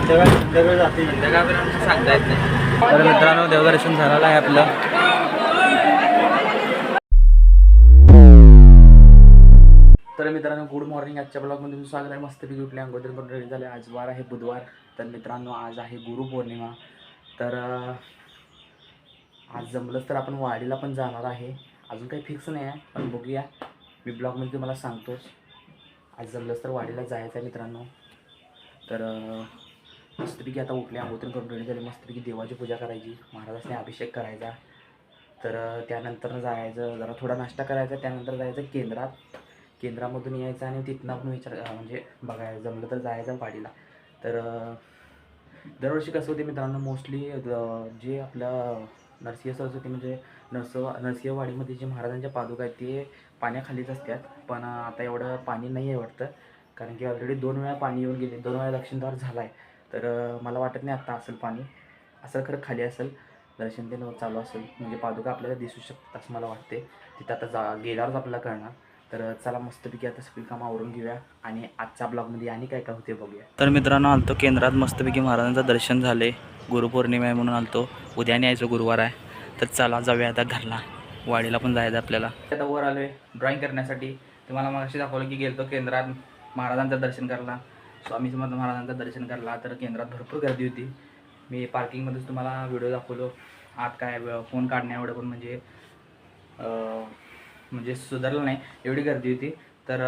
सांगता येत नाही. तर मित्रांनो देवदर्शन झालेलं आहे आपलं. तर मित्रांनो गुड मॉर्निंग. आजच्या ब्लॉगमध्ये तुमचं स्वागत आहे. मस्तपैकी उठले, अंघोळ करून रेडी झाले. आज वार आहे बुधवार. तर मित्रांनो आज आहे गुरुपौर्णिमा. तर आज जमलंच तर आपण वाडीला पण जाणार आहे. अजून काही फिक्स नाही आहे, पण बघूया. मी ब्लॉगमध्ये तुम्हाला सांगतोच. आज जमलंच तर वाडीला जायचं आहे मित्रांनो. तर मस्तपैकी आता उठले, अंघोळ करून रेडी झाले. मस्तपैकी देवाची पूजा करायची, महाराजांनी अभिषेक करायचा. तर त्यानंतर जायचं, जरा थोडा नाश्ता करायचा. त्यानंतर जायचं केंद्रामधून यायचं आणि तिथनं आपण म्हणजे बघायचं, जमलं तर जायचं वाडीला. तर दरवर्षी कसं होते मित्रांनो, मोस्टली जे आपलं नरसिंह सरस्वती म्हणजे नरसिंहवाडीमध्ये जे महाराजांच्या पादुका आहेत ते पाण्याखालीच असतात. पण आता एवढं पाणी नाही आहे वाटतं, कारण की ऑलरेडी 2 वेळा पाणी येऊन गेले, 2 वेळा दक्षिणद्वार झाला आहे. तर मला वाटत नाही आत्ता असेल पाणी, असं खरं खाली असेल, दर्शन ते चालू असेल, म्हणजे पादुका आपल्याला दिसू शकतात असं मला वाटते. तिथं आता गेल्यावरच आपल्याला कळणार. तर चला मस्तपैकी आता सगळी कामं आवरून घेऊया आणि आजच्या ब्लॉगमध्ये आणि काय काय होते बघूया. तर मित्रांनो आलतो केंद्रात, मस्तपैकी महाराजांचं दर्शन झाले. गुरुपौर्णिमा आहे म्हणून आलतो, उद्या यायचं, गुरुवार आहे. तर चला जाऊया आता घरला, वाडीला पण जायचं आपल्याला. आता वर आलो आहे ड्रॉईंग करण्यासाठी. तुम्हाला मग अशी दाखवलं की गेलतो केंद्रात महाराजांचं दर्शन करायला, स्वामी समर्थ महाराजांचं दर्शन करायला. तर केंद्रात भरपूर गर्दी होती. मी पार्किंगमध्येच तुम्हाला व्हिडिओ दाखवलो. आत काय फोन काढण्या एवढं पण म्हणजे सुधारलं नाही, एवढी गर्दी होती. तर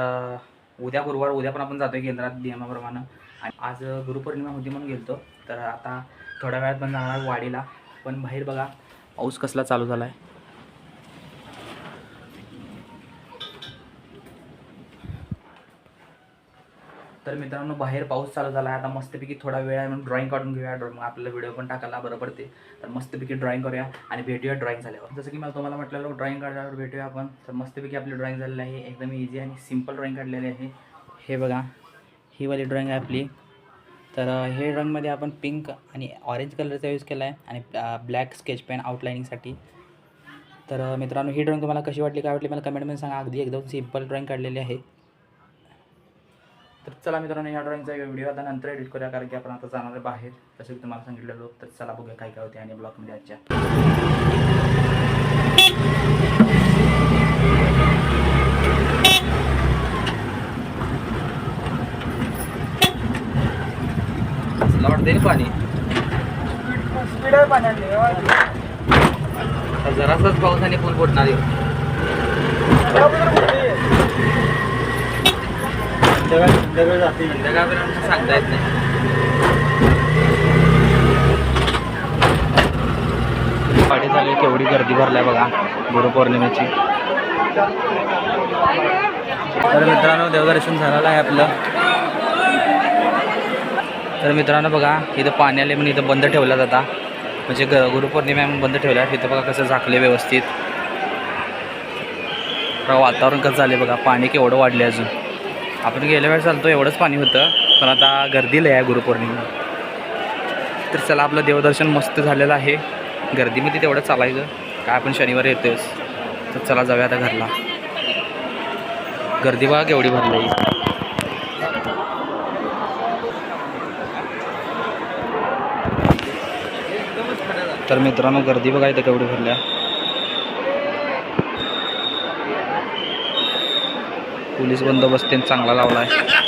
उद्या गुरुवार, उद्या पण आपण जातो आहे केंद्रात नियमाप्रमाणे. आणि आज गुरुपौर्णिमा होती म्हणून गेलतो. तर आता थोड्या वेळात पण जाणार वाडीला. पण बाहेर बघा पाऊस कसला चालू झाला आहे. तर मित्रांनो बाहेर पाऊस चालू झाला आहे. आता मस्तपैकी थोडा वेळ आहे म्हणून ड्रॉईंग काढून घेऊया. मग आपल्याला व्हिडिओ पण टाकायला बरं पडते. तर मस्तपैकी ड्रॉईंग करूया आणि भेटूया ड्रॉईंग झाल्यावर. जसं की मला तुम्हाला म्हटलेलं ड्रॉईंग काढल्यावर भेटूया आपण. तर मस्तपैकी आपली ड्रॉईंग झालेली आहे, एकदम इझी आणि सिम्पल ड्रॉईंग काढलेली आहे. हे बघा, ही वाली ड्रॉईंग आहे आपली. तर हे ड्रॉईंगमध्ये आपण पिंक आणि ऑरेंज कलरचा यूज केला आहे आणि ब्लॅक स्केच पेन आउटलाईनिंगसाठी. तर मित्रांनो ही ड्रॉईंग तुम्हाला कशी वाटली, काय वाटली मला कमेंटमध्ये सांगा. अगदी एकदम सिम्पल ड्रॉईंग काढलेली आहे. तर चला मित्रांनो या ड्रॉईंगचा व्हिडिओ आता नंतर एडिट करूया, कारण की आपण आता जाणार आहे बाहेर, जसं की तुम्हाला सांगितलेलं. तर चला बघूया काय काय होते आणि ब्लॉगमध्ये आजच्या. असं वाटते ना पाणी, स्पीड आहे पाण्याने. जरासाच पाऊस आणि पूल फुटणार आहे. सांगता येत नाही. पाठी झाली, केवढी गर्दी भरलाय बघा गुरुपौर्णिमेची. तर मित्रांनो देवदर्शन झालेलं आहे आपलं. तर मित्रांनो बघा इथं पाणी आले म्हणून इथं बंद ठेवला जाता, म्हणजे गुरुपौर्णिमा म्हणून बंद ठेवला आहे. तिथं बघा कसं झाकले व्यवस्थित. वातावरण कसं झाले बघा, पाणी केवढं वाढले. अजून आपण गेल्या वेळेस चालतो एवढंच पाणी होतं, पण आता गर्दीला आहे गुरुपौर्णिमा. तर चला आपलं देवदर्शन मस्त झालेलं आहे. गर्दीमध्ये तेवढं चालायचं काय, आपण शनिवारी येतोच. तर चला जाऊया आता घरला. गर्दी बघा केवढी भरली. तर मित्रांनो गर्दी बघा इथं केवढी भरल्या. पोलीस बंदोबस्त चांगला लावला आहे.